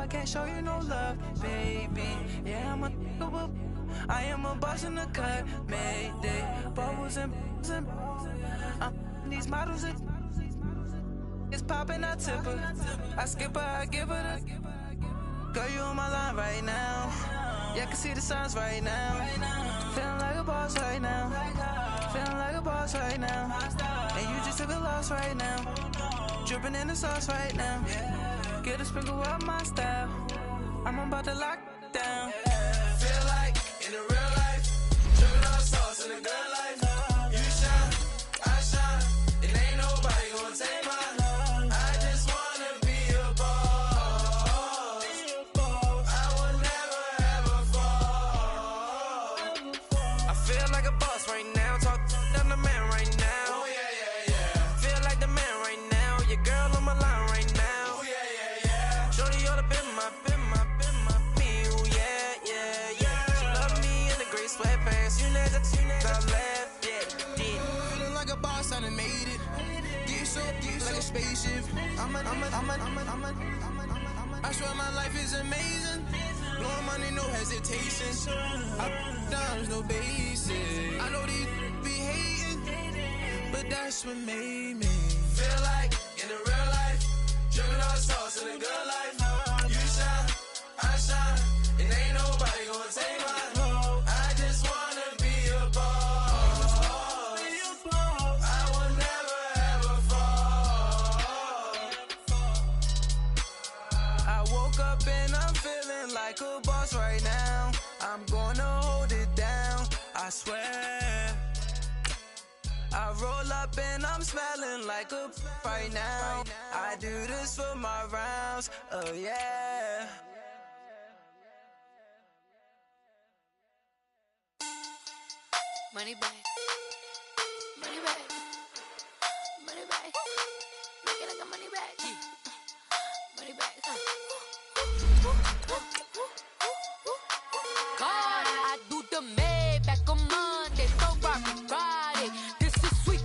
I can't show you no love, baby. Yeah, I am a boss in the cut, Mayday. Bubbles and these models it's popping, I tip her. I skip her, I give her the. Girl, you on my line right now. Yeah, I can see the signs right now. Feeling like a boss right now. Feeling like a boss right now. And you just took a loss right now. Dripping in the sauce right now. Get a sprinkle up my style. I'm about to lock down. Feel like in the real life, dripping on sauce in the good life. You shine, I shine, and ain't nobody gonna take mine. I just wanna be a boss. I will never ever fall. I feel like a boss right now. Talk to the man right now. Oh yeah, yeah, yeah. Feel like the man right now. Your girl on my line right now. Oh yeah, yeah, yeah. Shorty oughta been my me. Ooh, yeah. She love me in the gray sweatpants. You never left, yeah. Feeling like a boss, I done made it. Get so like a spaceship. I swear my life is amazing. Blowing money, no hesitation. Dimes, no basic. I know these be hating, but that's what made me feel like in the real life, dripping on sauce in the good life. You shine, I shine, and ain't nobody gonna take mine. I just wanna be a boss. I will never ever fall. I woke up and I'm feeling like a boss right now. I'm gonna hold it down, I swear. I roll up and I'm smelling like a right now. I do this for my rounds, oh yeah. Money back, money back, money back. Make it like a money back, money back. God, I do the Maybach on Monday, Ferrari Friday. This is sweet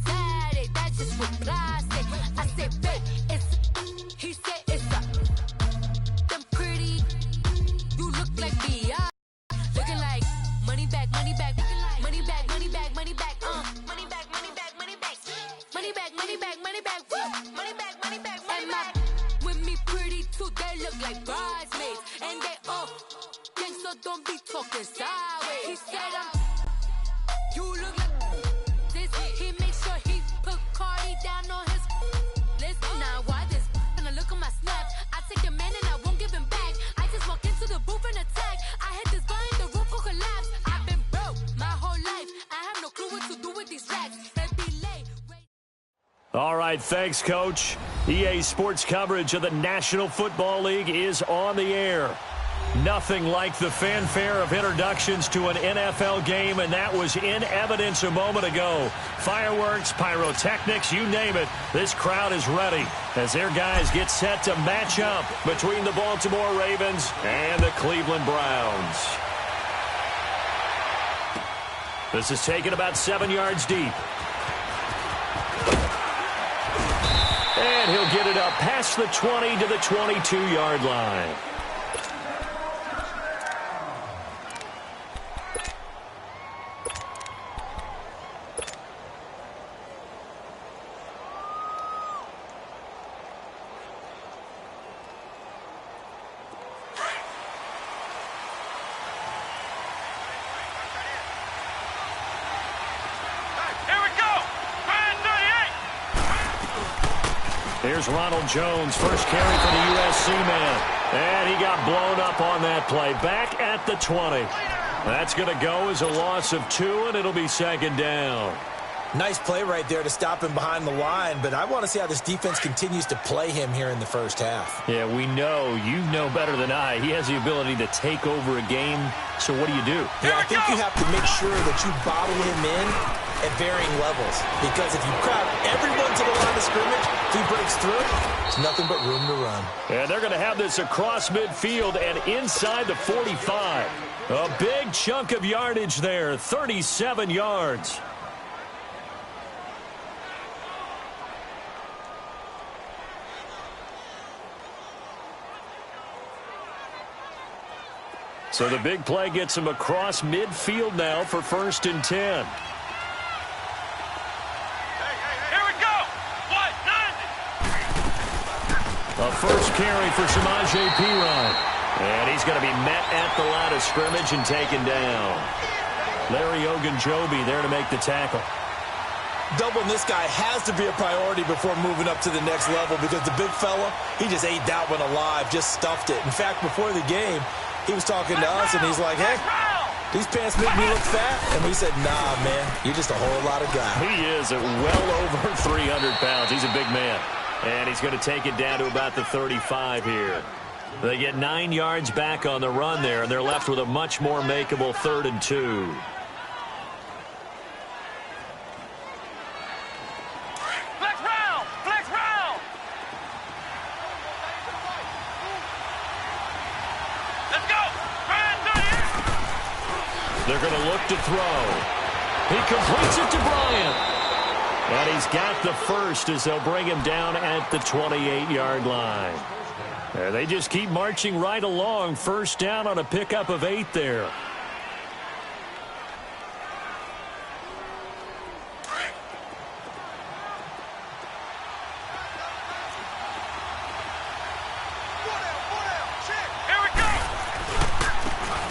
Saturday, that's just what I say. I said, babe, it's. He said it's a. Them pretty, you look like Beyonce. Looking like money back, money back, money back, money back, money back, money back, money back, money back, money back, money back, money back, money back, money back, money back. With me pretty too, they look like bridesmaids, and they all gangsta, don't be talking sideways. He said you look like this. He make sure he put Cardi down on his list. Now why this? Gonna look at my snap. I take the man and I won't give him back. I just walk into the booth and attack. I hit this guy in the roof will collapse. I've been broke my whole life. I have no clue what to do with these racks. They be late. All right, thanks, Coach. EA Sports coverage of the National Football League is on the air. Nothing like the fanfare of introductions to an NFL game, and that was in evidence a moment ago. Fireworks, pyrotechnics, you name it. This crowd is ready as their guys get set to match up between the Baltimore Ravens and the Cleveland Browns. This is taken about 7 yards deep. And he'll get it up past the 20 to the 22-yard line. Here's Ronald Jones, first carry for the USC man. And he got blown up on that play. Back at the 20. That's going to go as a loss of 2, and it'll be second down. Nice play right there to stop him behind the line, but I want to see how this defense continues to play him here in the first half. Yeah, we know. You know better than I. He has the ability to take over a game, so what do you do? Yeah, I think you have to make sure that you bottle him in at varying levels, because if you crowd everyone to the line of scrimmage, if he breaks through, it's nothing but room to run. And they're going to have this across midfield and inside the 45. A big chunk of yardage there, 37 yards. So the big play gets him across midfield now for 1st and 10. A first carry for Samaje Perine. And he's going to be met at the line of scrimmage and taken down. Larry Ogunjobi there to make the tackle. Doubling this guy has to be a priority before moving up to the next level because the big fella, he just ate that one alive, just stuffed it. In fact, before the game, he was talking to us, and he's like, hey, these pants make me look fat. And we said, nah, man, you're just a whole lot of guy. He is at well over 300 pounds. He's a big man. And he's going to take it down to about the 35 here. They get 9 yards back on the run there, and they're left with a much more makeable 3rd and 2. They're going to look to throw. He completes it to Bryant. And he's got the first as they'll bring him down at the 28-yard line. And they just keep marching right along. First down on a pickup of 8 there.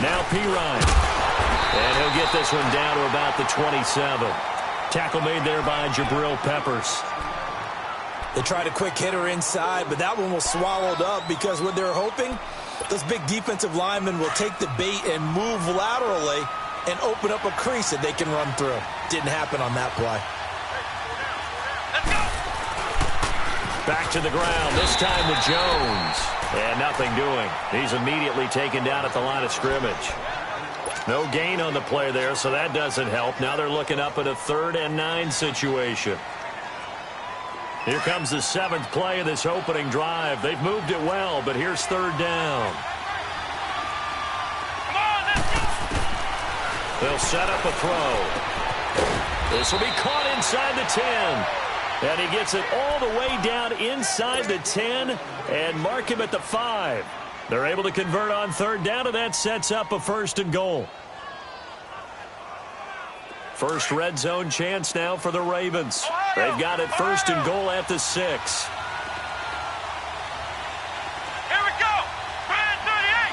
Now Perine. And he'll get this one down to about the 27. Tackle made there by Jabril Peppers. They tried a quick hitter inside, but that one was swallowed up because what they're hoping, those big defensive linemen will take the bait and move laterally and open up a crease that they can run through. Didn't happen on that play. Back to the ground, this time with Jones. And nothing doing. He's immediately taken down at the line of scrimmage. No gain on the play there, so that doesn't help. Now they're looking up at a 3rd and 9 situation. Here comes the 7th play of this opening drive. They've moved it well, but here's 3rd down. Come on, let's go. They'll set up a throw. This will be caught inside the 10. And he gets it all the way down inside the 10 and mark him at the 5. They're able to convert on 3rd down, and that sets up a 1st and goal. First red zone chance now for the Ravens. They've got it 1st and goal at the 6. Here we go. Brand 38.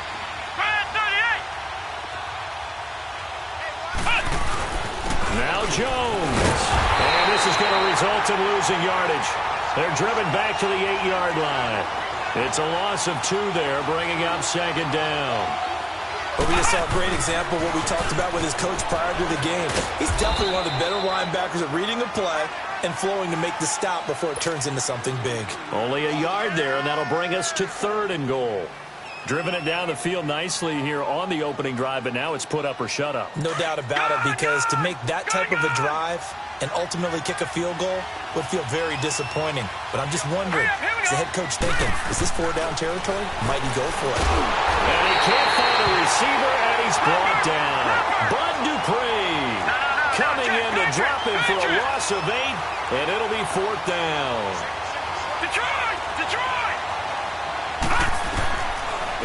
Brand 38. Now Jones. And this is going to result in losing yardage. They're driven back to the 8-yard line. It's a loss of 2 there, bringing up 2nd down. But we just saw a great example of what we talked about with his coach prior to the game. He's definitely one of the better linebackers at reading the play and flowing to make the stop before it turns into something big. Only a yard there, and that'll bring us to 3rd and goal. Driven it down the field nicely here on the opening drive, but now it's put up or shut up. No doubt about it, because to make that type of a drive and ultimately kick a field goal would feel very disappointing. But I'm just wondering, is the head coach thinking, is this 4-down territory? Might he go for it? And he can't find a receiver, and he's brought down. Bud Dupree coming in to drop him for a loss of 8, and it'll be 4th down. Detroit! Detroit!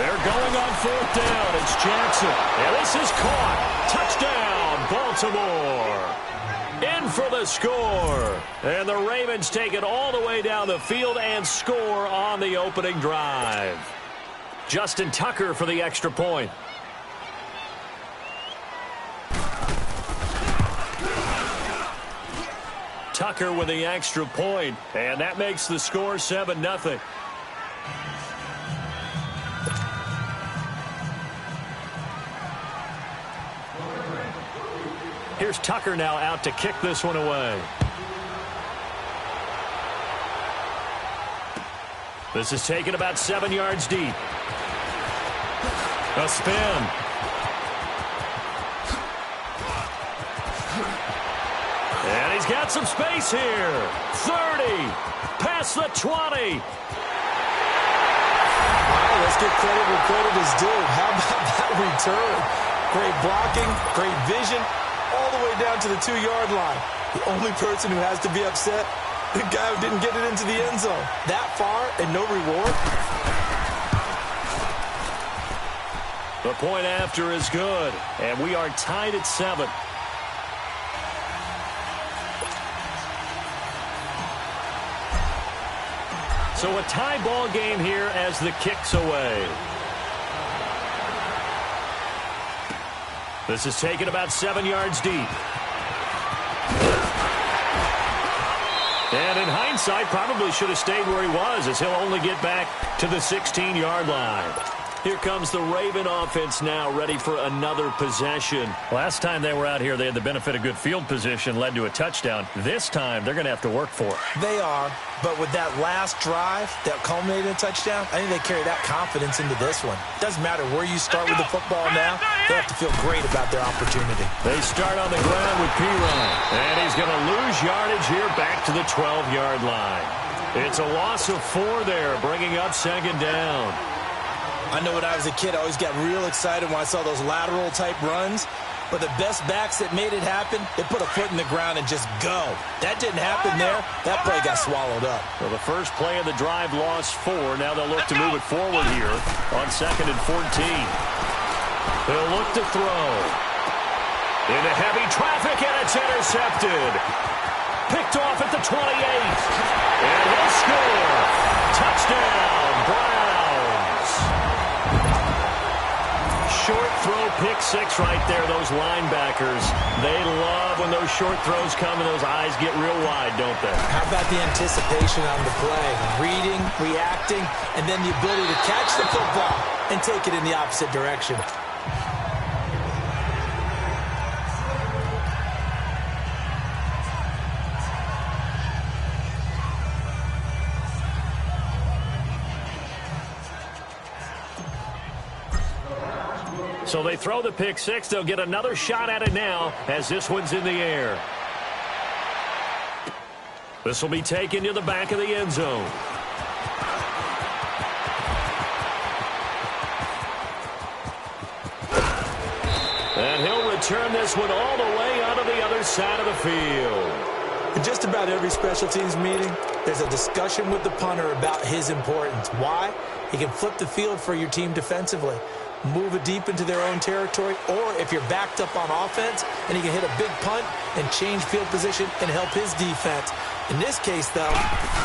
They're going on 4th down. It's Jackson. And this is caught. Touchdown, Baltimore. In for the score. And the Ravens take it all the way down the field and score on the opening drive. Justin Tucker for the extra point. Tucker with the extra point, and that makes the score 7-0. Here's Tucker now out to kick this one away. This is taken about 7 yards deep. A spin. And he's got some space here. 30. Past the 20. Wow, let's give credit where credit is due. How about that return? Great blocking, great vision, all the way down to the 2-yard line. The only person who has to be upset, the guy who didn't get it into the end zone. That far and no reward. The point after is good, and we are tied at 7. So a tie ball game here as the kick's away. This is taken about 7 yards deep. And in hindsight, probably should have stayed where he was, as he'll only get back to the 16-yard line. Here comes the Raven offense now, ready for another possession. Last time they were out here, they had the benefit of good field position, led to a touchdown. This time, they're going to have to work for it. They are, but with that last drive that culminated in a touchdown, I think they carry that confidence into this one. Doesn't matter where you start with the football now, they have to feel great about their opportunity. They start on the ground with P-Ryan, and he's going to lose yardage here back to the 12-yard line. It's a loss of 4 there, bringing up second down. I know when I was a kid, I always got real excited when I saw those lateral-type runs. But the best backs that made it happen, they put a foot in the ground and just go. That didn't happen there. That play got swallowed up. Well, the first play of the drive lost 4. Now they'll look to move it forward here on 2nd and 14. They'll look to throw. Into heavy traffic, and it's intercepted. Picked off at the 28. And he'll score. Touchdown, Browns. Short throw, pick 6 right there. Those linebackers, they love when those short throws come and those eyes get real wide, don't they? How about the anticipation on the play? Reading, reacting, and then the ability to catch the football and take it in the opposite direction. So they throw the pick 6. They'll get another shot at it now as this one's in the air. This will be taken to the back of the end zone. And he'll return this one all the way onto the other side of the field. In just about every special teams meeting, there's a discussion with the punter about his importance. Why? He can flip the field for your team defensively, move it deep into their own territory, or if you're backed up on offense, and he can hit a big punt and change field position and help his defense. In this case, though,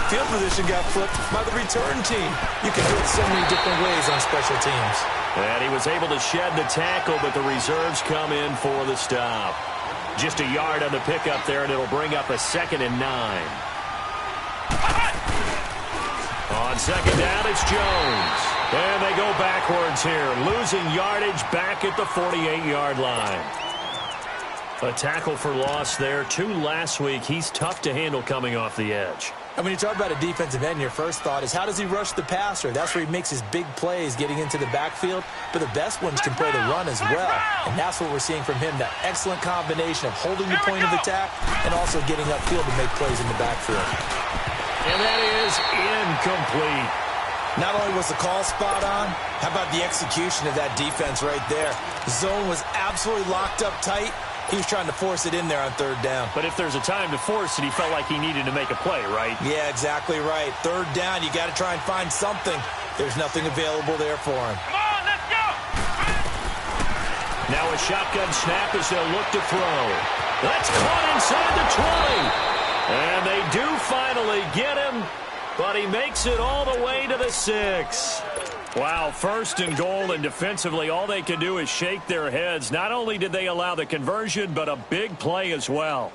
field position got flipped by the return team. You can do it so many different ways on special teams. And he was able to shed the tackle, but the reserves come in for the stop. Just a yard on the pickup there, and it'll bring up a 2nd and 9. On 2nd down, it's Jones. And they go backwards here, losing yardage back at the 48-yard line. A tackle for loss there. 2 last week. He's tough to handle coming off the edge. And when you talk about a defensive end, your first thought is, how does he rush the passer? That's where he makes his big plays getting into the backfield. But the best ones can play the run as well. And that's what we're seeing from him, that excellent combination of holding the point of attack and also getting upfield to make plays in the backfield. And that is incomplete. Not only was the call spot on, how about the execution of that defense right there? The zone was absolutely locked up tight. He was trying to force it in there on 3rd down. But if there's a time to force it, he felt like he needed to make a play, right? Yeah, exactly right. 3rd down, you got to try and find something. There's nothing available there for him. Come on, let's go! Now a shotgun snap as they'll look to throw. That's caught inside the 20. And they do finally get him, but he makes it all the way to the 6. Wow, 1st and goal, and defensively all they can do is shake their heads. Not only did they allow the conversion, but a big play as well.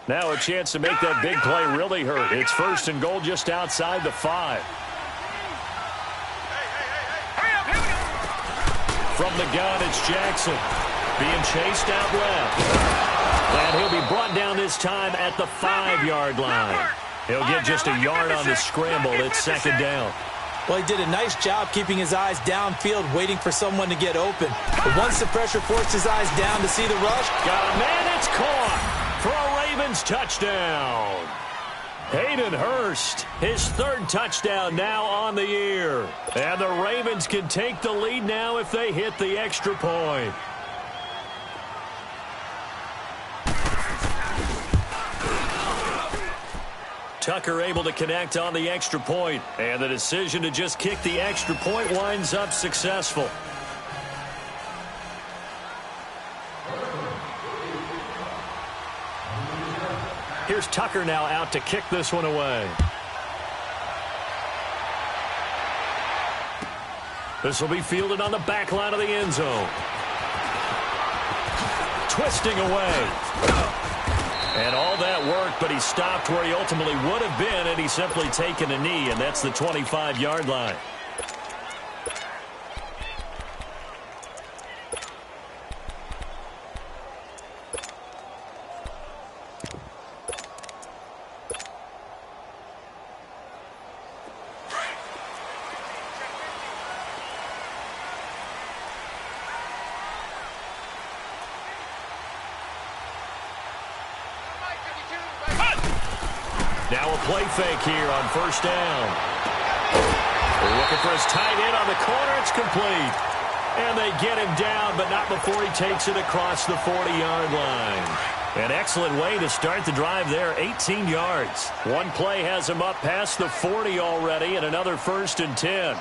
Now a chance to make that big play really hurt. It's 1st and goal just outside the 5. From the gun, it's Jackson being chased out left. And he'll be brought down this time at the 5-yard line. He'll get just a yard on the scramble. It's 2nd down. Well, he did a nice job keeping his eyes downfield, waiting for someone to get open. But once the pressure forced his eyes down to see the rush. Got a man, it's caught for a Ravens touchdown. Hayden Hurst, his 3rd touchdown now on the year. And the Ravens can take the lead now if they hit the extra point. Tucker able to connect on the extra point, and the decision to just kick the extra point winds up successful. Here's Tucker now out to kick this one away. This will be fielded on the back line of the end zone. Twisting away. And all that work, but he stopped where he ultimately would have been had he simply taken a knee, and that's the 25-yard line. Now a play fake here on first down. They're looking for his tight end on the corner. It's complete. And they get him down, but not before he takes it across the 40-yard line. An excellent way to start the drive there, 18 yards. One play has him up past the 40 already, and another 1st and 10.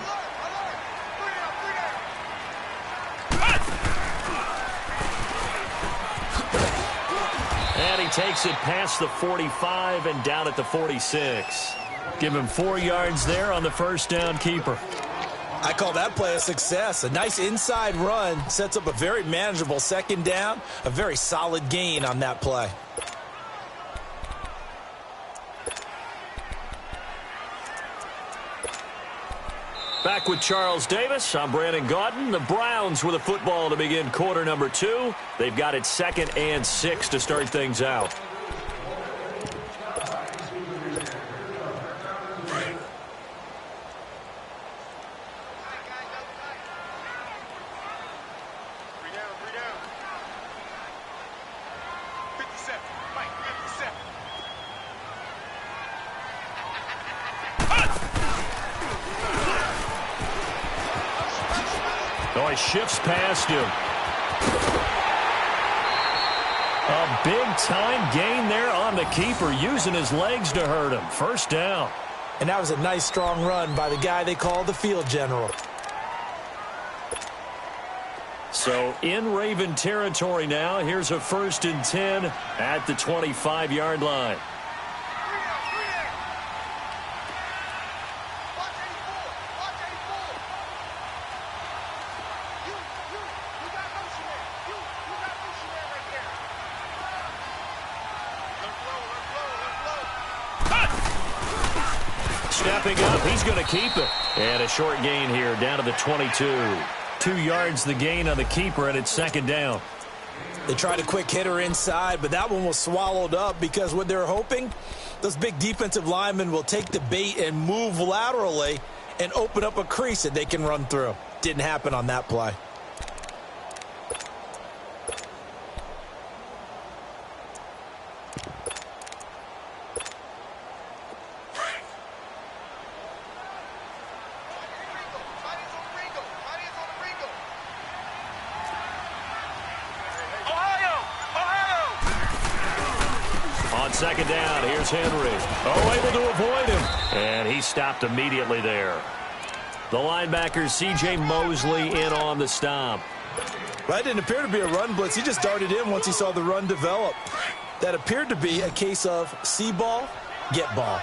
And he takes it past the 45 and down at the 46. Give him 4 yards there on the first down keeper. I call that play a success. A nice inside run sets up a very manageable second down. A very solid gain on that play. Back with Charles Davis. I'm Brandon Gaudin. The Browns with a football to begin quarter number 2. They've got it 2nd and 6 to start things out. Oh, he shifts past him. A big-time gain there on the keeper, using his legs to hurt him. First down. And that was a nice, strong run by the guy they call the field general. So in Raven territory now. Here's a 1st and 10 at the 25-yard line. Stepping up, he's going to keep it. And a short gain here down to the 22. 2 yards the gain on the keeper, and it's 2nd down. They tried a quick hitter inside, but that one was swallowed up because what they're hoping, those big defensive linemen will take the bait and move laterally and open up a crease that they can run through. Didn't happen on that play. On 2nd down, here's Henry. Oh, able to avoid him. And he stopped immediately there. The linebacker, C.J. Mosley, in on the stop. Well, that didn't appear to be a run blitz. He just darted in once he saw the run develop. That appeared to be a case of see ball, get ball.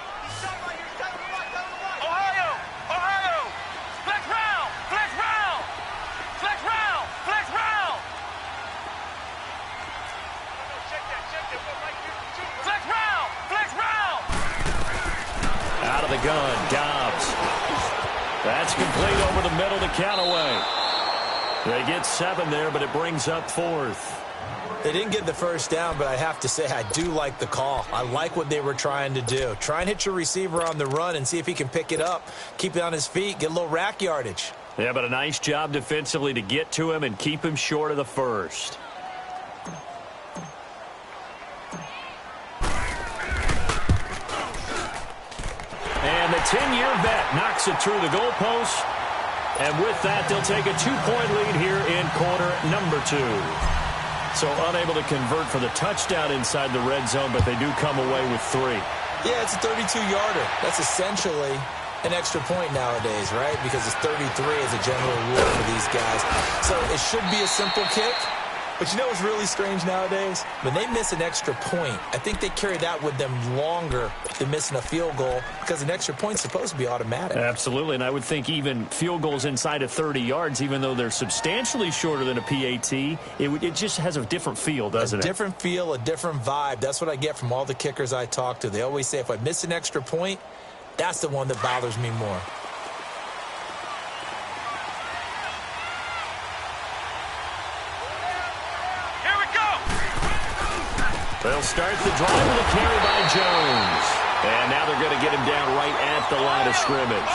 Out of the gun, Dobbs. That's complete over the middle to Callaway. They get 7 there, but it brings up 4th. They didn't get the first down, but I have to say I do like the call. I like what they were trying to do. Try and hit your receiver on the run and see if he can pick it up, keep it on his feet, get a little rack yardage. Yeah, but a nice job defensively to get to him and keep him short of the first. And the 10-year vet knocks it through the goalpost. And with that, they'll take a 2-point lead here in quarter number 2. So unable to convert for the touchdown inside the red zone, but they do come away with 3. Yeah, it's a 32-yarder. That's essentially an extra point nowadays, right? Because it's 33 as a general rule for these guys. So it should be a simple kick. But you know what's really strange nowadays? When they miss an extra point, I think they carry that with them longer than missing a field goal because an extra point's supposed to be automatic. Absolutely, and I would think even field goals inside of 30 yards, even though they're substantially shorter than a PAT, it just has a different feel, doesn't it? A different feel, a different vibe. That's what I get from all the kickers I talk to. They always say if I miss an extra point, that's the one that bothers me more. They'll start the drive with a carry by Jones. And now they're going to get him down right at the line of scrimmage.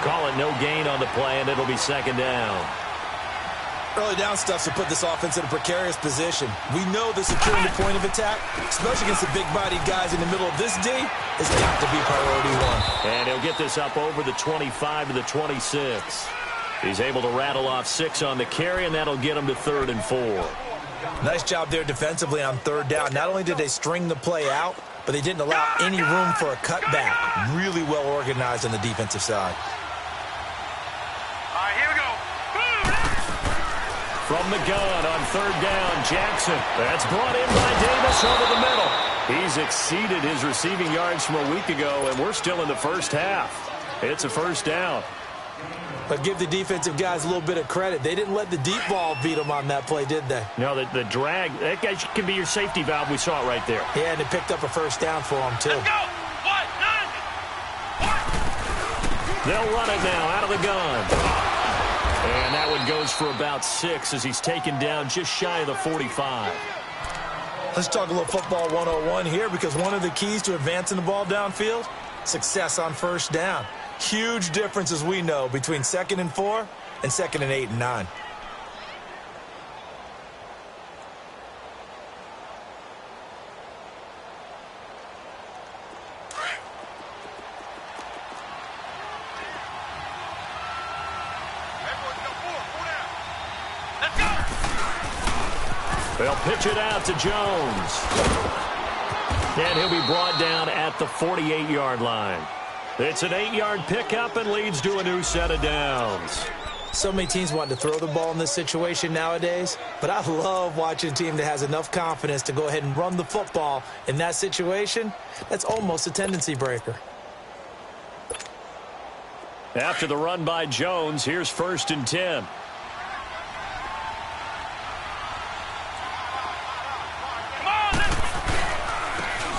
Call it no gain on the play, and it'll be second down. Early down stuff to put this offense in a precarious position. We know the securing the point of attack, especially against the big-bodied guys in the middle of this D, has got to be priority one. And he'll get this up over the 25 to the 26. He's able to rattle off 6 on the carry, and that'll get him to 3rd and 4. Nice job there defensively on 3rd down. Not only did they string the play out, but they didn't allow any room for a cutback. Really well organized on the defensive side. All right, here we go. From the gun on 3rd down, Jackson. That's brought in by Davis over the middle. He's exceeded his receiving yards from a week ago, and we're still in the first half. It's a first down. But give the defensive guys a little bit of credit. They didn't let the deep ball beat them on that play, did they? No, the drag, that guy can be your safety valve. We saw it right there. Yeah, and they picked up a first down for them, too. Let's go. They'll run it now out of the gun. And that one goes for about 6 as he's taken down just shy of the 45. Let's talk a little football 101 here, because one of the keys to advancing the ball downfield, success on first down. Huge difference, as we know, between 2nd and 4 and 2nd and 8 and 9. They'll pitch it out to Jones. And he'll be brought down at the 48-yard line. It's an 8-yard pickup and leads to a new set of downs. So many teams want to throw the ball in this situation nowadays, but I love watching a team that has enough confidence to go ahead and run the football in that situation. That's almost a tendency breaker. After the run by Jones, here's 1st and 10.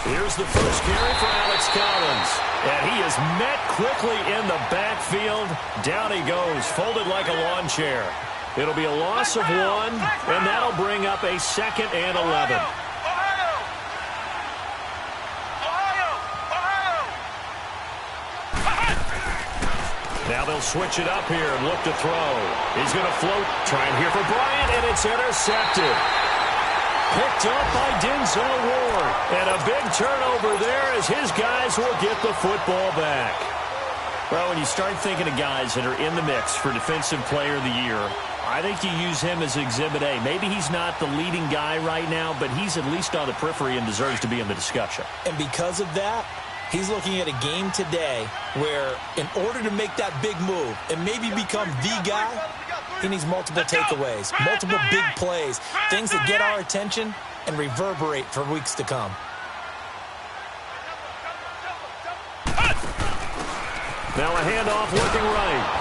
Here's the first carry for Alex Collins. And he is met quickly in the backfield. Down he goes, folded like a lawn chair. It'll be a loss of 1, and that'll bring up a 2nd and 11. Now they'll switch it up here and look to throw. He's going to float, trying here for Bryant, and it's intercepted. Picked up by Denzel Ward. And a big turnover there as his guys will get the football back. Well, when you start thinking of guys that are in the mix for Defensive Player of the Year, I think you use him as Exhibit A. Maybe he's not the leading guy right now, but he's at least on the periphery and deserves to be in the discussion. And because of that, he's looking at a game today where in order to make that big move and maybe become the guy, he needs multiple takeaways, multiple big plays, things that get our attention and reverberate for weeks to come. Now a handoff looking right.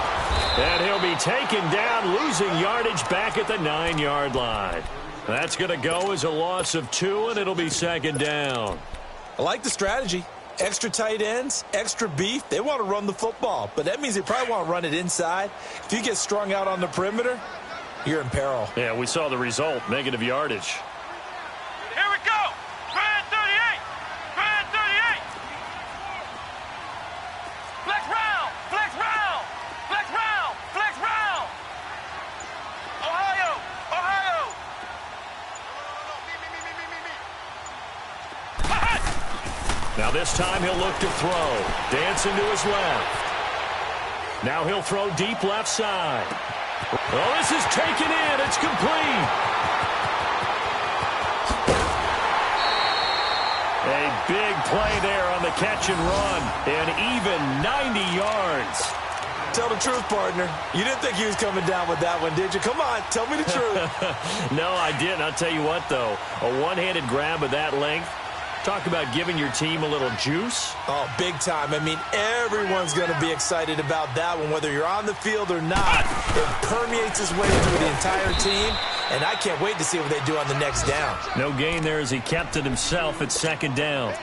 And he'll be taken down, losing yardage back at the 9-yard line. That's going to go as a loss of 2, and it'll be 2nd down. I like the strategy. Extra tight ends, extra beef. They want to run the football, but that means they probably want to run it inside. If you get strung out on the perimeter, you're in peril. Yeah, we saw the result, negative yardage. Here we go. Grand 38. Grand 38. Flex round. Flex round. Flex round. Flex round. Ohio. Ohio. Now this time he'll look to throw. Dancing to his left. Now he'll throw deep left side. Oh, this is taken in. It's complete. A big play there on the catch and run. An even 90 yards. Tell the truth, partner. You didn't think he was coming down with that one, did you? Come on, tell me the truth. No, I didn't. I'll tell you what, though. A one-handed grab of that length. Talk about giving your team a little juice. Oh, big time. I mean, everyone's going to be excited about that one, whether you're on the field or not. It permeates its way through the entire team, and I can't wait to see what they do on the next down. No gain there as he kept it himself at second down.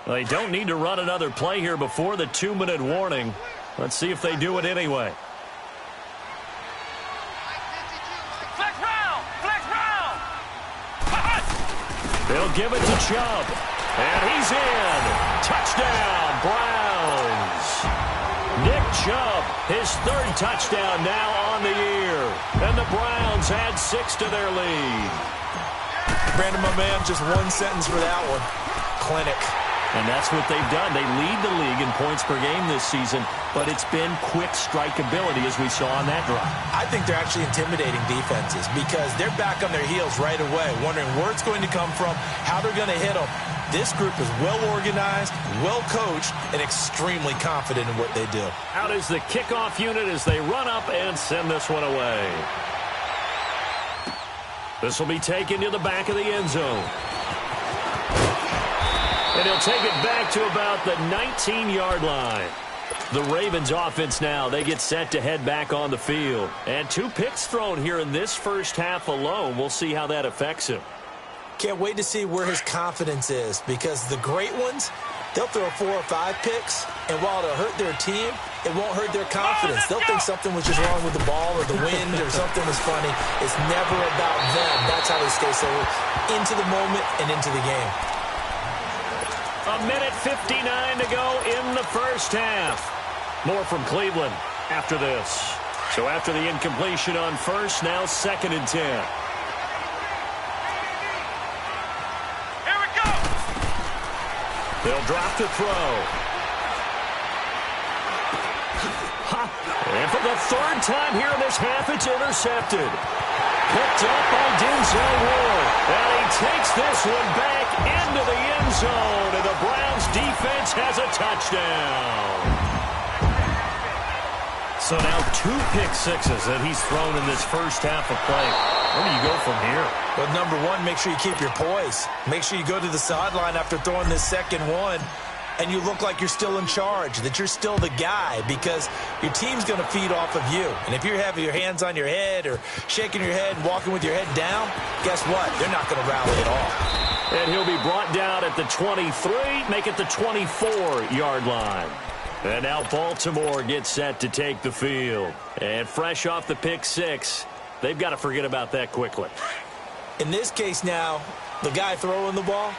Well, they don't need to run another play here before the 2-minute warning. Let's see if they do it anyway. Flex round! Flex round! They'll give it to Chubb. And he's in. Touchdown, Browns. Nick Chubb, his third touchdown now on the year. And the Browns add 6 to their lead. Brandon, my man, just one sentence for that one. Clinic. And that's what they've done. They lead the league in points per game this season, but it's been quick strikeability as we saw on that drive. I think they're actually intimidating defenses because they're back on their heels right away, wondering where it's going to come from, how they're going to hit them. This group is well organized, well coached, and extremely confident in what they do. Out is the kickoff unit as they run up and send this one away. This will be taken to the back of the end zone. And he'll take it back to about the 19-yard line. The Ravens offense now, they get set to head back on the field. And 2 picks thrown here in this first half alone. We'll see how that affects him. Can't wait to see where his confidence is because the great ones, they'll throw 4 or 5 picks, and while it'll hurt their team, it won't hurt their confidence. They'll think something was just wrong with the ball or the wind or something was funny. It's never about them. That's how they stay so into the moment and into the game. A minute 59 to go in the first half. More from Cleveland after this. So after the incompletion on first, now 2nd and 10. Here we go! They'll drop the throw. And for the 3rd time here in this half, it's intercepted. Picked up by Denzel Ward. And he takes this one back into the end zone. And the Browns defense has a touchdown. So now 2 pick sixes that he's thrown in this first half of play. Where do you go from here? Well, number one, make sure you keep your poise. Make sure you go to the sideline after throwing this second one, and you look like you're still in charge, that you're still the guy, because your team's going to feed off of you. And if you're having your hands on your head or shaking your head and walking with your head down, guess what? They're not going to rally at all. And he'll be brought down at the 23, make it the 24-yard line. And now Baltimore gets set to take the field. And fresh off the pick six, they've got to forget about that quickly. In this case now, the guy throwing the ball,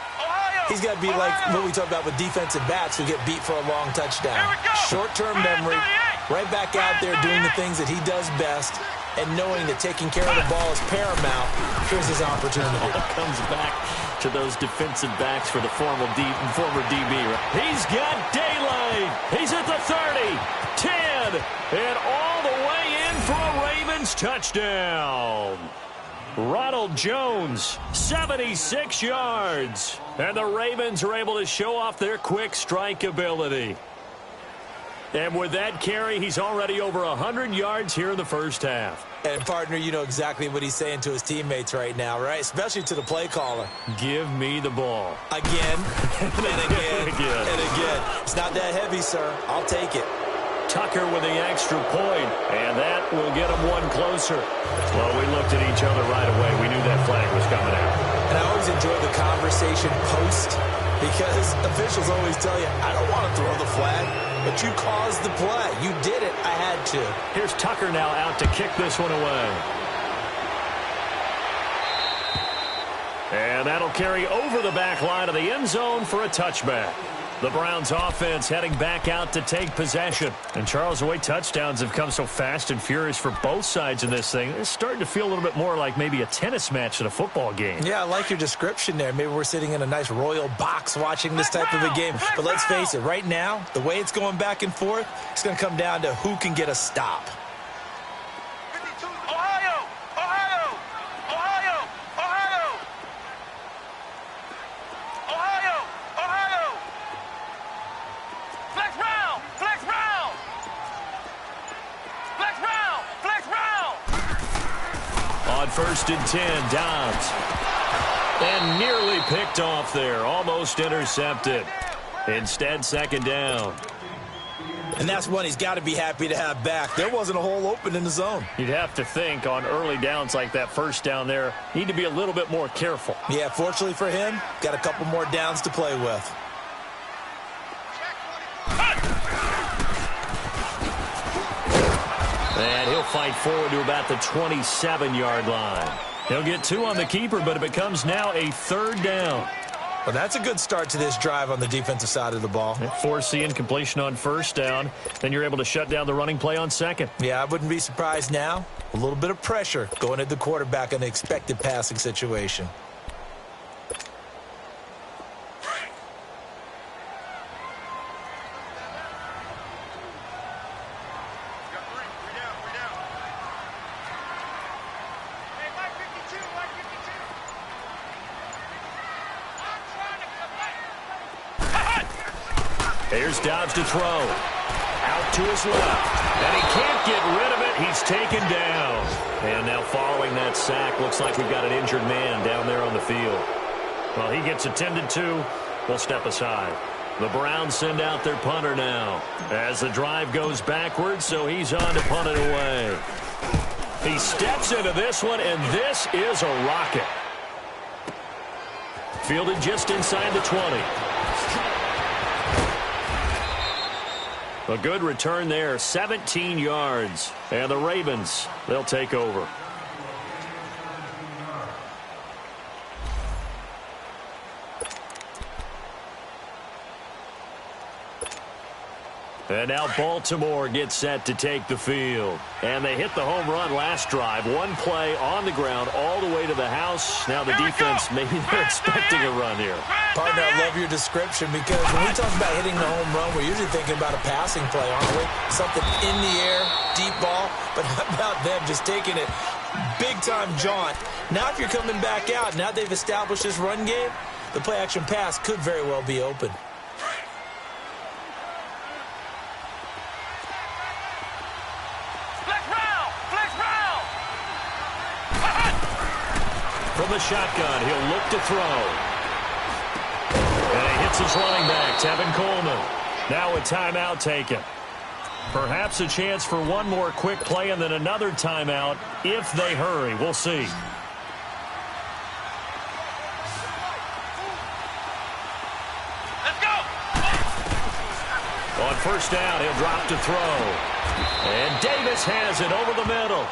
he's got to be like what we talk about with defensive backs who get beat for a long touchdown. Short-term memory, right back out there doing the things that he does best, and knowing that taking care of the ball is paramount. Here's his opportunity. It comes back to those defensive backs for the former DB. He's got daylight. He's at the 30, 10, and all the way in for a Ravens touchdown. Ronald Jones, 76 yards. And the Ravens are able to show off their quick strike ability. And with that carry, he's already over 100 yards here in the first half. And, partner, you know exactly what he's saying to his teammates right now, right? Especially to the play caller. Give me the ball. Again, and again, and again. It's not that heavy, sir. I'll take it. Tucker with the extra point, and that will get him one closer. Well, we looked at each other right away. We knew that flag was coming out. And I always enjoy the conversation post, because officials always tell you, I don't want to throw the flag, but you caused the play. You did it. I had to. Here's Tucker now out to kick this one away. And that'll carry over the back line of the end zone for a touchback. The Browns offense heading back out to take possession. And Charles, the way touchdowns have come so fast and furious for both sides in this thing, it's starting to feel a little bit more like maybe a tennis match than a football game. Yeah, I like your description there. Maybe we're sitting in a nice royal box watching this type of a game. But let's face it, right now, the way it's going back and forth, it's going to come down to who can get a stop. First and 10, Dobbs. And nearly picked off there. Almost intercepted. Instead, second down. And that's one he's got to be happy to have back. There wasn't a hole open in the zone. You'd have to think on early downs like that first down there, need to be a little bit more careful. Yeah, fortunately for him, got a couple more downs to play with. And he'll fight forward to about the 27-yard line. He'll get 2 on the keeper, but it becomes now a third down. Well, that's a good start to this drive on the defensive side of the ball. Force the incompletion on first down. Then you're able to shut down the running play on second. Yeah, I wouldn't be surprised now. A little bit of pressure going at the quarterback in an expected passing situation. Here's Dobbs to throw. Out to his left. And he can't get rid of it. He's taken down. And now following that sack, looks like we've got an injured man down there on the field. Well, he gets attended to. We'll step aside. The Browns send out their punter now as the drive goes backwards, so he's on to punt it away. He steps into this one, and this is a rocket. Fielded just inside the 20. A good return there, 17 yards. And the Ravens, they'll take over. And now Baltimore gets set to take the field. And they hit the home run last drive. One play on the ground all the way to the house. Now the defense, maybe they're expecting a run here. Partner, I love your description because when we talk about hitting the home run, we're usually thinking about a passing play, aren't we? Something in the air, deep ball. But how about them just taking it big-time jaunt? Now if you're coming back out, now they've established this run game, the play-action pass could very well be open. From the shotgun, he'll look to throw. And he hits his running back, Tevin Coleman. Now a timeout taken. Perhaps a chance for one more quick play and then another timeout if they hurry. We'll see. Let's go! On first down, he'll drop to throw. And Davis has it over the middle.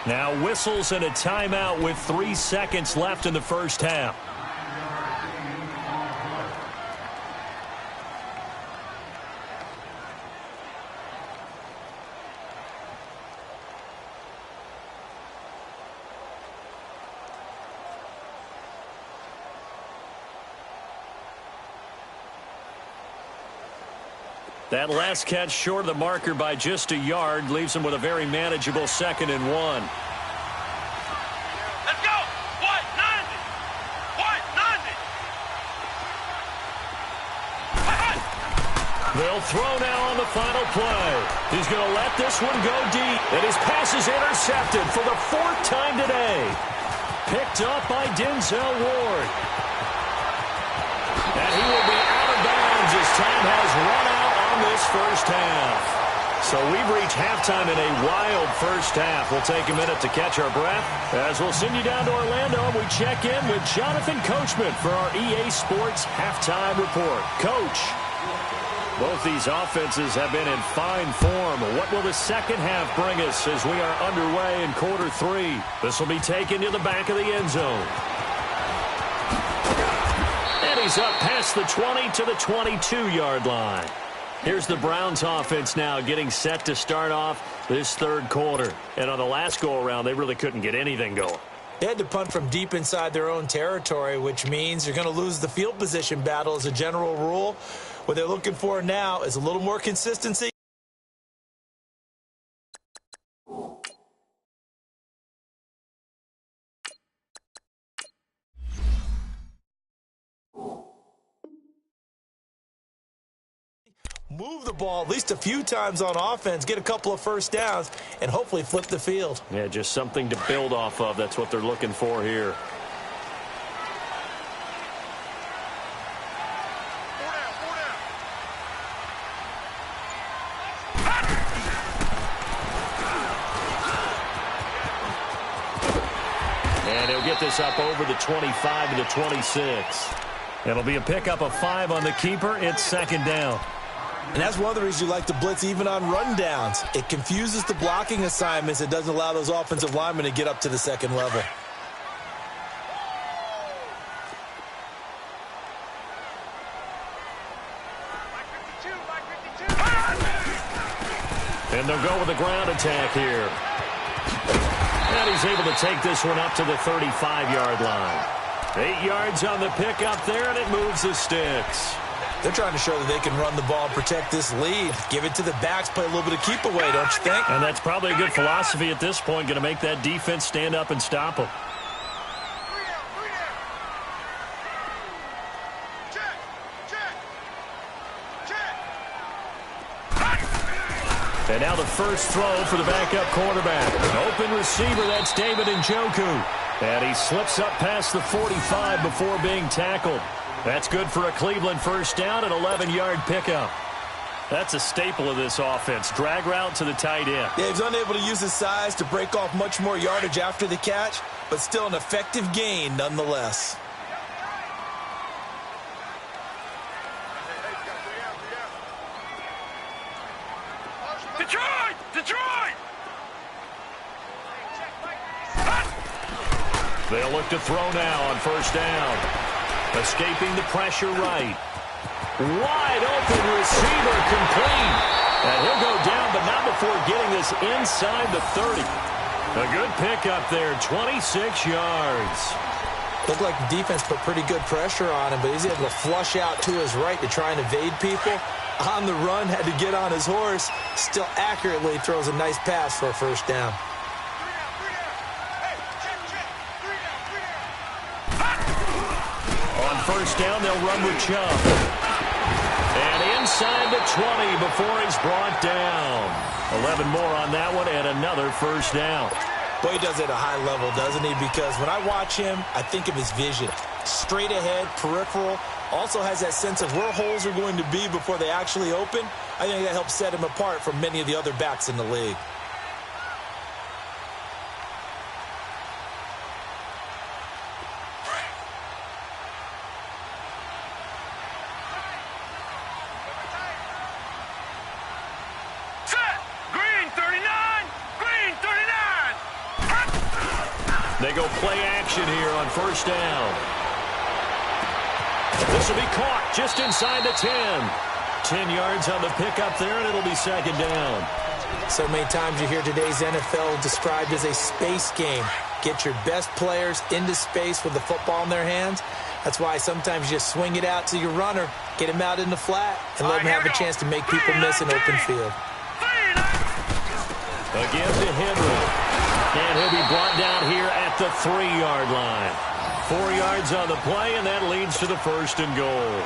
Now whistles and a timeout with 3 seconds left in the first half. That last catch short of the marker by just a yard leaves him with a very manageable 2nd and 1. Let's go! What? 90! What? 90! They'll throw now on the final play. He's going to let this one go deep. And his pass is intercepted for the 4th time today. Picked up by Denzel Ward. And he will be out of bounds as time has run out on this first half. So we've reached halftime in a wild first half. We'll take a minute to catch our breath as we'll send you down to Orlando and we check in with Jonathan Coachman for our EA Sports Halftime Report. Coach, both these offenses have been in fine form. What will the second half bring us as we are underway in quarter 3? This will be taken to the back of the end zone. And he's up past the 20 to the 22-yard line. Here's the Browns offense now getting set to start off this third quarter. And on the last go-around, they really couldn't get anything going. They had to punt from deep inside their own territory, which means you're going to lose the field position battle as a general rule. What they're looking for now is a little more consistency. Move the ball at least a few times on offense, get a couple of first downs, and hopefully flip the field. Yeah, just something to build off of. That's what they're looking for here. And he'll get this up over the 25 to the 26. It'll be a pickup of 5 on the keeper. It's second down. And that's one of the reasons you like to blitz even on rundowns. It confuses the blocking assignments. It doesn't allow those offensive linemen to get up to the second level. And they'll go with the ground attack here. And he's able to take this one up to the 35-yard line. 8 yards on the pickup there, and it moves the sticks. They're trying to show that they can run the ball and protect this lead. Give it to the backs, play a little bit of keep away, don't you think? And that's probably a good philosophy at this point, going to make that defense stand up and stop them. And now the first throw for the backup quarterback. An open receiver, that's David Njoku. And he slips up past the 45 before being tackled. That's good for a Cleveland first down, an 11-yard pickup. That's a staple of this offense. Drag route to the tight end. Yeah, he's unable to use his size to break off much more yardage after the catch, but still an effective gain nonetheless. Detroit! Detroit! They'll look to throw now on first down. Escaping the pressure right. Wide open receiver complete. And he'll go down, but not before getting this inside the 30. A good pickup there, 26 yards. Looked like the defense put pretty good pressure on him, but he's able to flush out to his right to try and evade people. On the run, had to get on his horse. Still accurately throws a nice pass for a first down. On first down, they'll run with Chubb. And inside the 20 before he's brought down. 11 more on that one and another first down. Boy, he does it at a high level, doesn't he? Because when I watch him, I think of his vision. Straight ahead, peripheral. Also has that sense of where holes are going to be before they actually open. I think that helps set him apart from many of the other backs in the league. Set! Green 39! Green 39! They go play action here on first down. This will be caught just inside the 10. 10 yards on the pickup there, and it'll be second down. So many times you hear today's NFL described as a space game. Get your best players into space with the football in their hands. That's why sometimes you just swing it out to your runner, get him out in the flat, and let him have a chance to make people miss an open field. Again to Henry. And he'll be brought down here at the 3-yard line. 4 yards on the play, and that leads to the first and goal.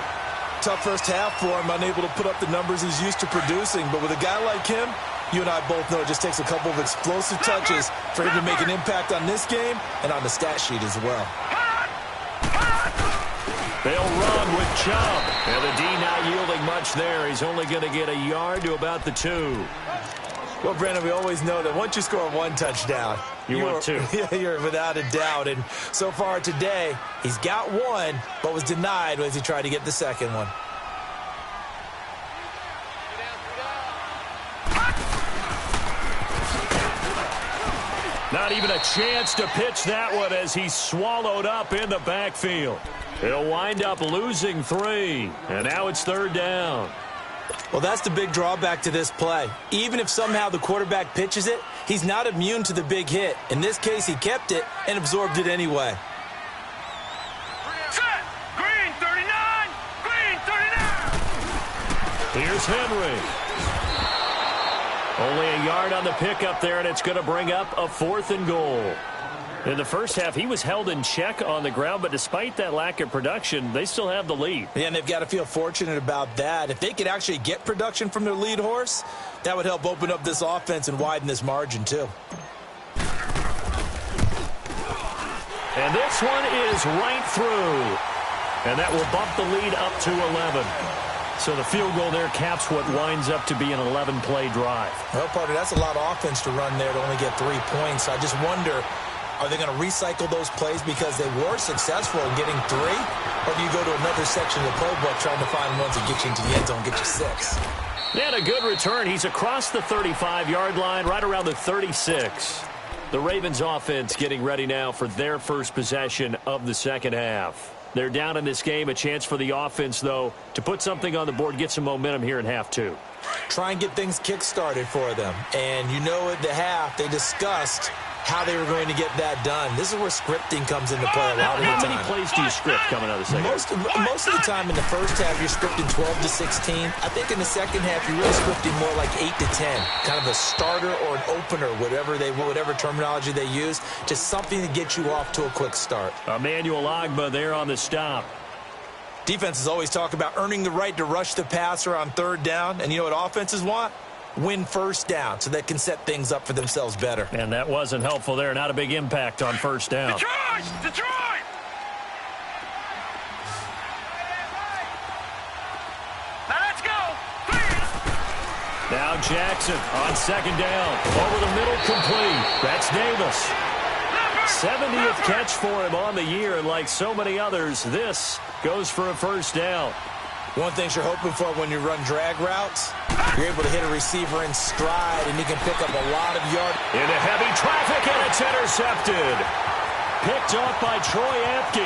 Tough first half for him, unable to put up the numbers he's used to producing. But with a guy like him, you and I both know it just takes a couple of explosive touches for him to make an impact on this game and on the stat sheet as well. They'll run with Chubb. And the D not yielding much there. He's only going to get a yard to about the 2. Well, Brandon, we always know that once you score one touchdown, you want two. You're without a doubt. And so far today, he's got one, but was denied as he tried to get the second one. Not even a chance to pitch that one as he's swallowed up in the backfield. He'll wind up losing 3, and now it's 3rd down. Well, that's the big drawback to this play. Even if somehow the quarterback pitches it, he's not immune to the big hit. In this case, he kept it and absorbed it anyway. Set. Green 39. Green 39. Here's Henry. Only a yard on the pickup there, and it's going to bring up a 4th and goal. In the first half, he was held in check on the ground, but despite that lack of production, they still have the lead. Yeah, and they've got to feel fortunate about that. If they could actually get production from their lead horse, that would help open up this offense and widen this margin, too. And this one is right through. And that will bump the lead up to 11. So the field goal there caps what winds up to be an 11-play drive. Well, partner, that's a lot of offense to run there to only get 3 points. I just wonder, are they going to recycle those plays because they were successful in getting 3? Or do you go to another section of the playbook trying to find ones that get you into the end zone, get you 6? And a good return. He's across the 35-yard line, right around the 36. The Ravens offense getting ready now for their first possession of the second half. They're down in this game. A chance for the offense, though, to put something on the board, get some momentum here in half 2. Try and get things kick-started for them. And you know at the half, they discussed how they were going to get that done. This is where scripting comes into play a lot of the time. How many plays do you script coming out of the second half? Most of the time in the first half, you're scripting 12 to 16. I think in the second half, you're really scripting more like 8 to 10. Kind of a starter or an opener, whatever terminology they use. Just something to get you off to a quick start. Emmanuel Ogbah there on the stop. Defenses always talk about earning the right to rush the passer on 3rd down. And you know what offenses want? Win 1st down so they can set things up for themselves better. And that wasn't helpful there. Not a big impact on 1st down. Detroit! Detroit! Now let's go! Now Jackson on 2nd down. Over the middle, complete. That's Davis. 70th catch for him on the year, and like so many others, this goes for a 1st down. One thing you're hoping for when you run drag routes, you're able to hit a receiver in stride, and you can pick up a lot of yards. Into heavy traffic, and it's intercepted. Picked off by Troy Apke.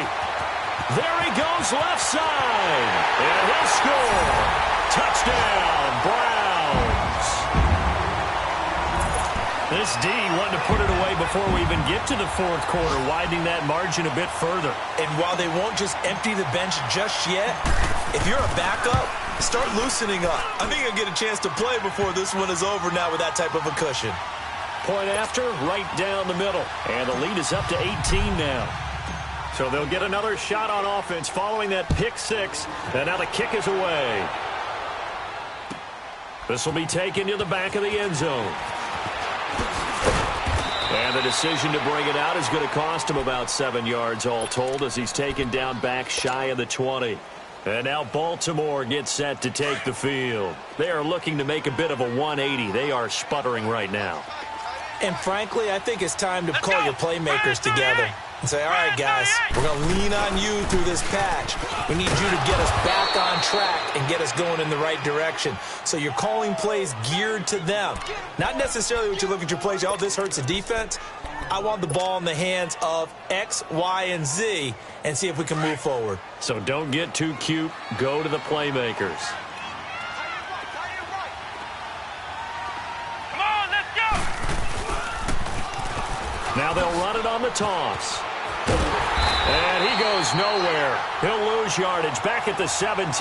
There he goes left side, and he'll score. Touchdown, Browns. This D wanted to put it away before we even get to the 4th quarter, widening that margin a bit further. And while they won't just empty the bench just yet, if you're a backup, start loosening up. I think you'll get a chance to play before this one is over now with that type of a cushion. Point after, right down the middle. And the lead is up to 18 now. So they'll get another shot on offense following that pick 6. And now the kick is away. This will be taken to the back of the end zone. And the decision to bring it out is going to cost him about 7 yards all told as he's taken down back shy of the 20. And now Baltimore gets set to take the field. They are looking to make a bit of a 180. They are sputtering right now. And frankly, I think it's time to call your playmakers together and say, all right, guys, we're going to lean on you through this patch. We need you to get us back on track and get us going in the right direction. So you're calling plays geared to them. Not necessarily what you look at your plays, oh, this hurts the defense. I want the ball in the hands of X, Y, and Z and see if we can move forward. So don't get too cute. Go to the playmakers. Come on, let's go! Now they'll run it on the toss. And he goes nowhere. He'll lose yardage back at the 17.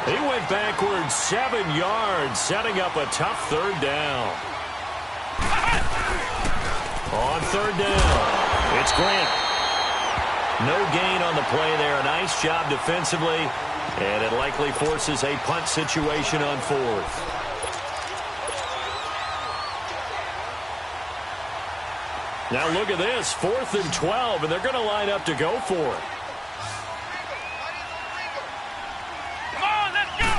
He went backwards 7 yards, setting up a tough 3rd down. On 3rd down, it's Grant. No gain on the play there. A nice job defensively, and it likely forces a punt situation on 4th. Now look at this, 4th and 12, and they're going to line up to go for it. Come on, let's go!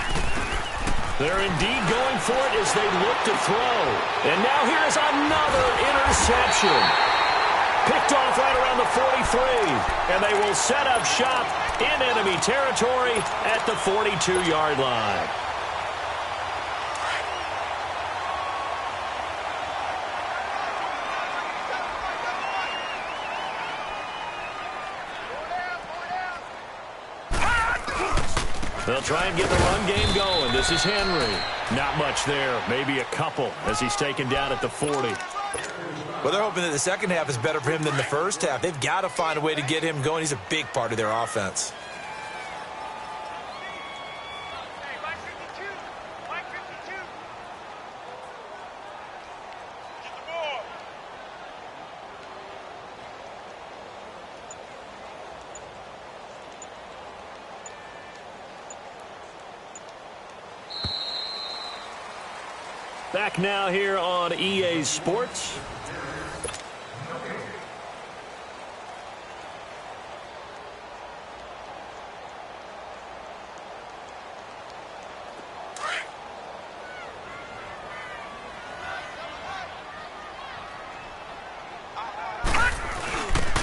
They're indeed going for it as they look to throw. And now here's another interception. Picked off right around the 43. And they will set up shop in enemy territory at the 42-yard line. They'll try and get the run game going. This is Henry. Not much there. Maybe a couple as he's taken down at the 40. Well, they're hoping that the second half is better for him than the first half. They've got to find a way to get him going. He's a big part of their offense. Back now here on EA Sports.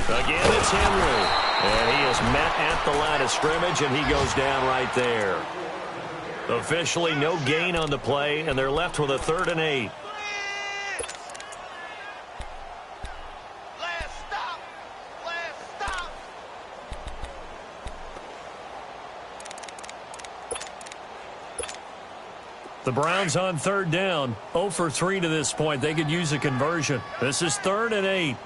Again, it's Henry. And he is met at the line of scrimmage, and he goes down right there. Officially no gain on the play, and they're left with a 3rd and 8. The Browns on 3rd down. 0 for 3 to this point. They could use a conversion. This is 3rd and 8.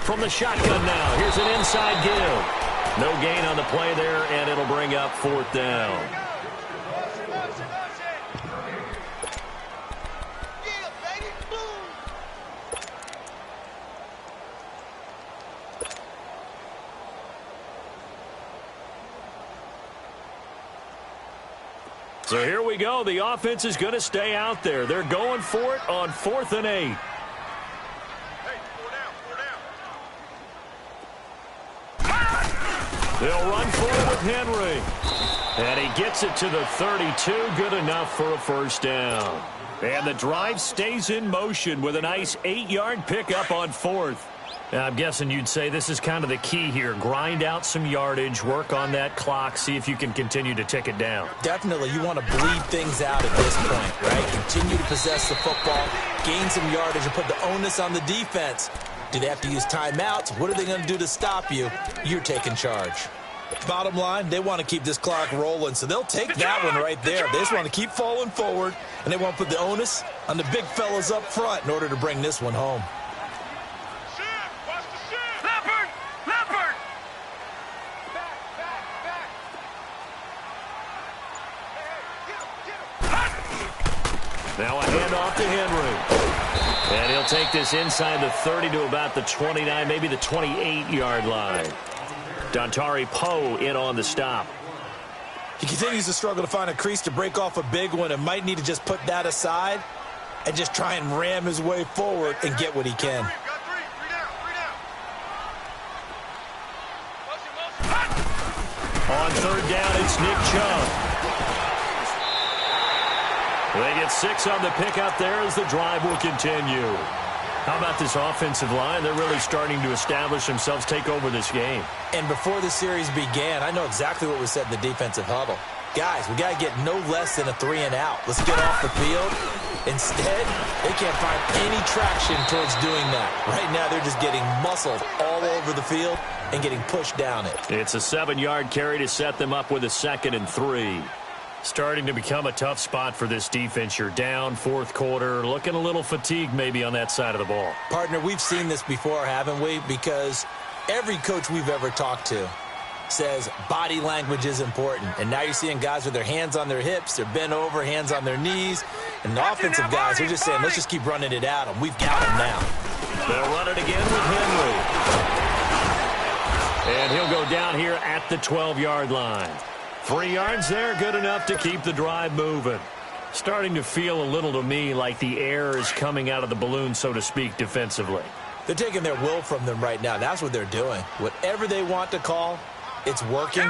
From the shotgun now. Here's an inside give. No gain on the play there, and it'll bring up 4th down. So here we go. The offense is going to stay out there. They're going for it on 4th and 8. They'll run for it with Henry. And he gets it to the 32. Good enough for a 1st down. And the drive stays in motion with a nice 8-yard pickup on 4th. Now, I'm guessing you'd say this is kind of the key here. Grind out some yardage, work on that clock, see if you can continue to tick it down. Definitely, you want to bleed things out at this point, right? Continue to possess the football, gain some yardage, and put the onus on the defense. Do they have to use timeouts? What are they going to do to stop you? You're taking charge. Bottom line, they want to keep this clock rolling, so they'll take that one right there. They just want to keep falling forward, and they want to put the onus on the big fellas up front in order to bring this one home. Now a handoff to Henry. And he'll take this inside the 30 to about the 29, maybe the 28-yard line. Dontari Poe in on the stop. He continues to struggle to find a crease to break off a big one and might need to just put that aside and just try and ram his way forward and get what he can. On 3rd down, it's Nick Chubb. They get 6 on the pickup there as the drive will continue. How about this offensive line? They're really starting to establish themselves, take over this game. And before the series began, I know exactly what was said in the defensive huddle. Guys, we got to get no less than a 3 and out. Let's get off the field. Instead, they can't find any traction towards doing that. Right now, they're just getting muscled all over the field and getting pushed down it. It's a 7-yard carry to set them up with a 2nd and 3. Starting to become a tough spot for this defense. You're down 4th quarter, looking a little fatigued maybe on that side of the ball. Partner, we've seen this before, haven't we? Because every coach we've ever talked to says body language is important. And now you're seeing guys with their hands on their hips, they're bent over, hands on their knees. And the offensive guys are just saying, let's just keep running it at them. We've got them now. They'll run it again with Henry. And he'll go down here at the 12-yard line. 3 yards there, good enough to keep the drive moving. Starting to feel a little to me like the air is coming out of the balloon, so to speak, defensively. They're taking their will from them right now. That's what they're doing. Whatever they want to call, it's working.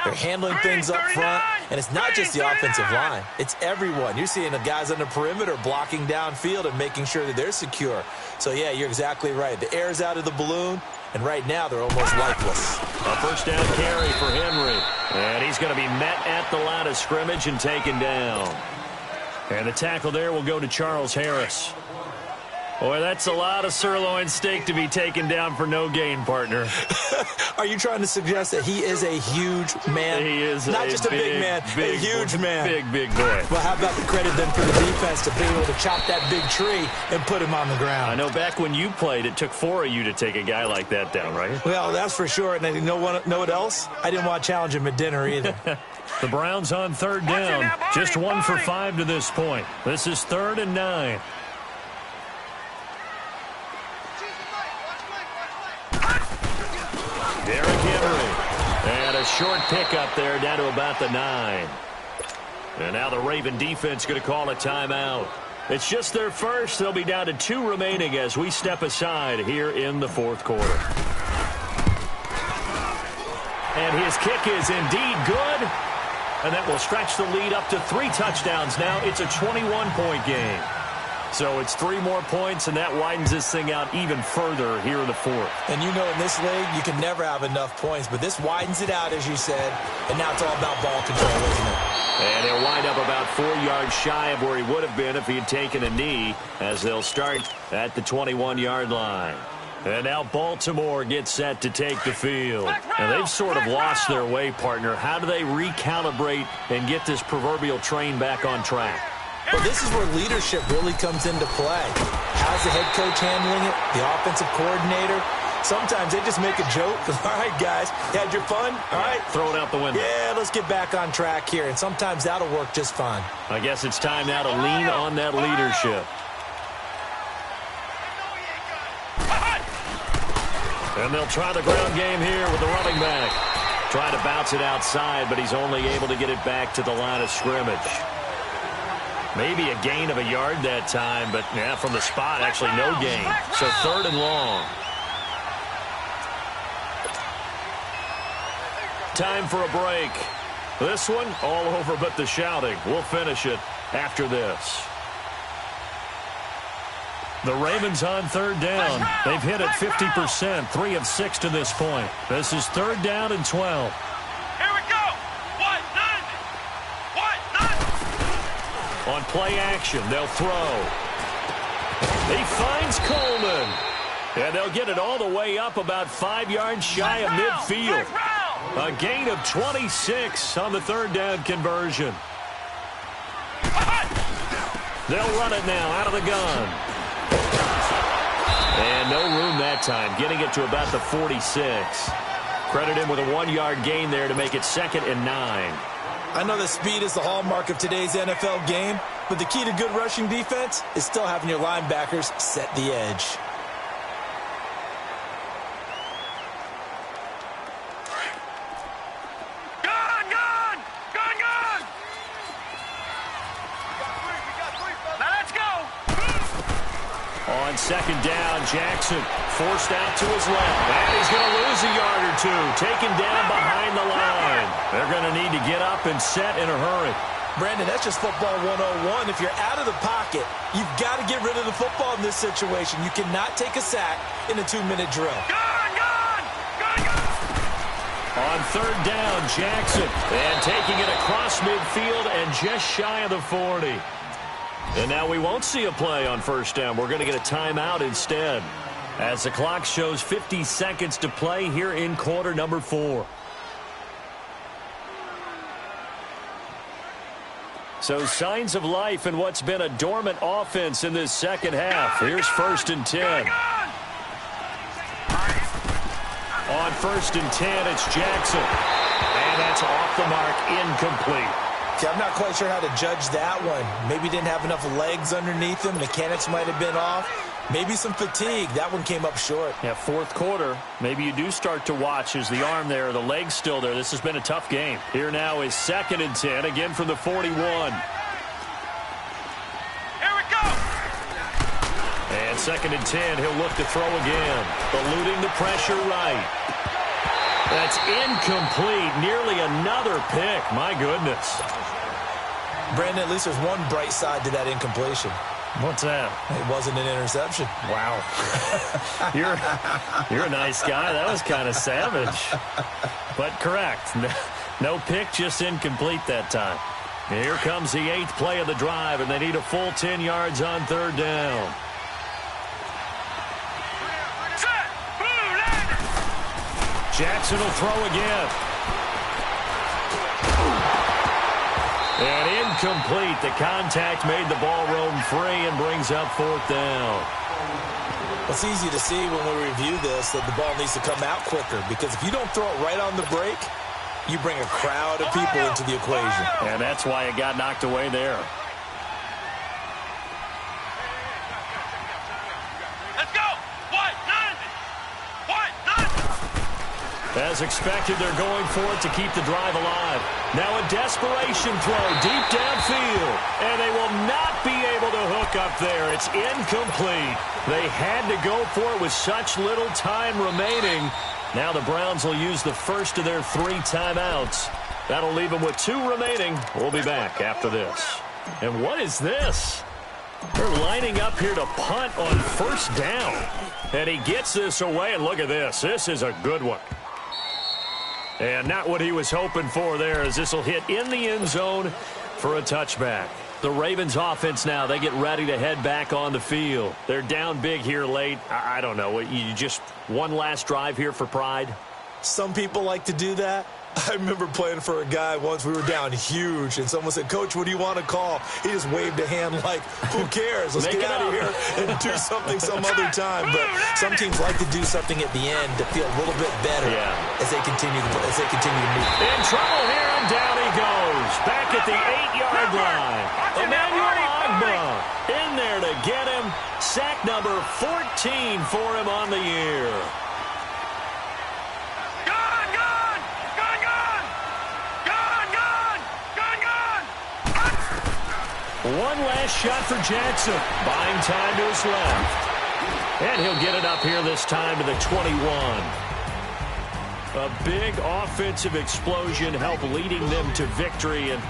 They're handling things up front. And it's not just the offensive line. It's everyone. You're seeing the guys on the perimeter blocking downfield and making sure that they're secure. So, yeah, you're exactly right. The air's out of the balloon. And right now, they're almost lifeless. A 1st down carry for Henry. And he's going to be met at the line of scrimmage and taken down. And the tackle there will go to Charles Harris. Boy, that's a lot of sirloin steak to be taken down for no gain, partner. Are you trying to suggest that he is a huge man? He is not just a big man, a huge man. Big boy. Well, how about the credit then for the defense to be able to chop that big tree and put him on the ground? I know back when you played, it took 4 of you to take a guy like that down, right? Well, that's for sure. And you know what else? I didn't want to challenge him at dinner either. The Browns on third down. Just 1 for 5 to this point. This is 3rd and 9. Derrick Henry. And a short pickup there down to about the 9. And now the Raven defense going to call a timeout. It's just their first. They'll be down to 2 remaining as we step aside here in the 4th quarter. And his kick is indeed good. And that will stretch the lead up to 3 touchdowns now. It's a 21-point game. So it's 3 more points, and that widens this thing out even further here in the 4th. And you know in this league, you can never have enough points, but this widens it out, as you said, and now it's all about ball control, isn't it? And he'll wind up about 4 yards shy of where he would have been if he had taken a knee, as they'll start at the 21-yard line. And now Baltimore gets set to take the field. And they've sort of lost their way, partner. How do they recalibrate and get this proverbial train back on track? Well, this is where leadership really comes into play. How's the head coach handling it? The offensive coordinator? Sometimes they just make a joke. All right, guys, you had your fun? All right. Throw it out the window. Yeah, let's get back on track here. And sometimes that'll work just fine. I guess it's time now to lean on that leadership. And they'll try the ground game here with the running back. Try to bounce it outside, but he's only able to get it back to the line of scrimmage. Maybe a gain of a yard that time, but yeah, from the spot, actually no gain. So 3rd and long. Time for a break. This one, all over but the shouting. We'll finish it after this. The Ravens on 3rd down. They've hit it 50%, 3 of 6 to this point. This is 3rd down and 12. Here we go. 1, 9. 1, 9. On play action, they'll throw. He finds Coleman. And they'll get it all the way up about 5 yards shy of midfield. A gain of 26 on the 3rd down conversion. They'll run it now out of the gun. And no room that time, getting it to about the 46. Credit him with a 1-yard gain there to make it 2nd and 9. I know that speed is the hallmark of today's NFL game, but the key to good rushing defense is still having your linebackers set the edge. On 2nd down, Jackson forced out to his left. And he's going to lose a yard or 2. Taken down behind the line. They're going to need to get up and set in a hurry. Brandon, that's just football 101. If you're out of the pocket, you've got to get rid of the football in this situation. You cannot take a sack in a 2-minute drill. On 3rd down, Jackson. And taking it across midfield and just shy of the 40. And now we won't see a play on 1st down. We're going to get a timeout instead, as the clock shows 50 seconds to play here in quarter number 4. So signs of life in what's been a dormant offense in this second half. Here's 1st and 10. On 1st and 10, it's Jackson. And that's off the mark, incomplete. I'm not quite sure how to judge that one. Maybe didn't have enough legs underneath him. Mechanics might have been off. Maybe some fatigue. That one came up short. Yeah, 4th quarter. Maybe you do start to watch as the arm there, the leg's still there. This has been a tough game. Here now is 2nd and 10, again from the 41. Here we go. And 2nd and 10, he'll look to throw again. Eluding the pressure right. That's incomplete. Nearly another pick. My goodness. Brandon, at least there's one bright side to that incompletion. What's that? It wasn't an interception. Wow. You're a nice guy. That was kind of savage. But correct. No pick, just incomplete that time. Here comes the 8th play of the drive, and they need a full 10 yards on 3rd down. Jackson will throw again. And incomplete. The contact made the ball roam free and brings up 4th down. It's easy to see when we review this that the ball needs to come out quicker, because if you don't throw it right on the break, you bring a crowd of people into the equation. And that's why it got knocked away there. Let's go. White, 90. White, 90. As expected, they're going for it to keep the drive alive. Now a desperation throw deep downfield. And they will not be able to hook up there. It's incomplete. They had to go for it with such little time remaining. Now the Browns will use the first of their 3 timeouts. That'll leave them with 2 remaining. We'll be back after this. And what is this? They're lining up here to punt on 1st down. And he gets this away, and look at this. This is a good one. And not what he was hoping for there, as this will hit in the end zone for a touchback. The Ravens offense now, they get ready to head back on the field. They're down big here late. I don't know. You just one last drive here for pride? Some people like to do that. I remember playing for a guy once. We were down huge, and someone said, "Coach, what do you want to call?" He just waved a hand like, who cares? Let's get out of here and do something some other time. But some teams like to do something at the end to feel a little bit better as they continue to move. In trouble here, and down he goes. Back at the 8-yard line. Emmanuel Agba in there to get him. Sack number 14 for him on the year. One last shot for Jackson. Buying time to his left. And he'll get it up here this time to the 21. A big offensive explosion helped leading them to victory. And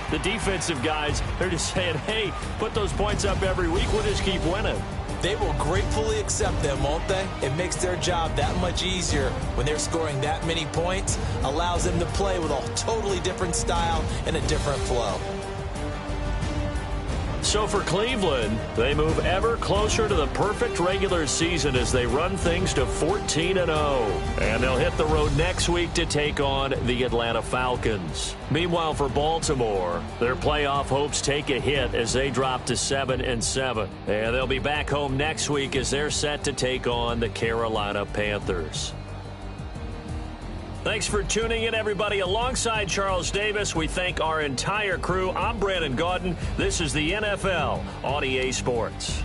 the defensive guys, they're just saying, hey, put those points up every week. We'll just keep winning. They will gratefully accept them, won't they? It makes their job that much easier when they're scoring that many points. Allows them to play with a totally different style and a different flow. So for Cleveland, they move ever closer to the perfect regular season as they run things to 14-0. And they'll hit the road next week to take on the Atlanta Falcons. Meanwhile, for Baltimore, their playoff hopes take a hit as they drop to 7-7. And they'll be back home next week as they're set to take on the Carolina Panthers. Thanks for tuning in, everybody. Alongside Charles Davis, we thank our entire crew. I'm Brandon Gaudin. This is the NFL on EA Sports.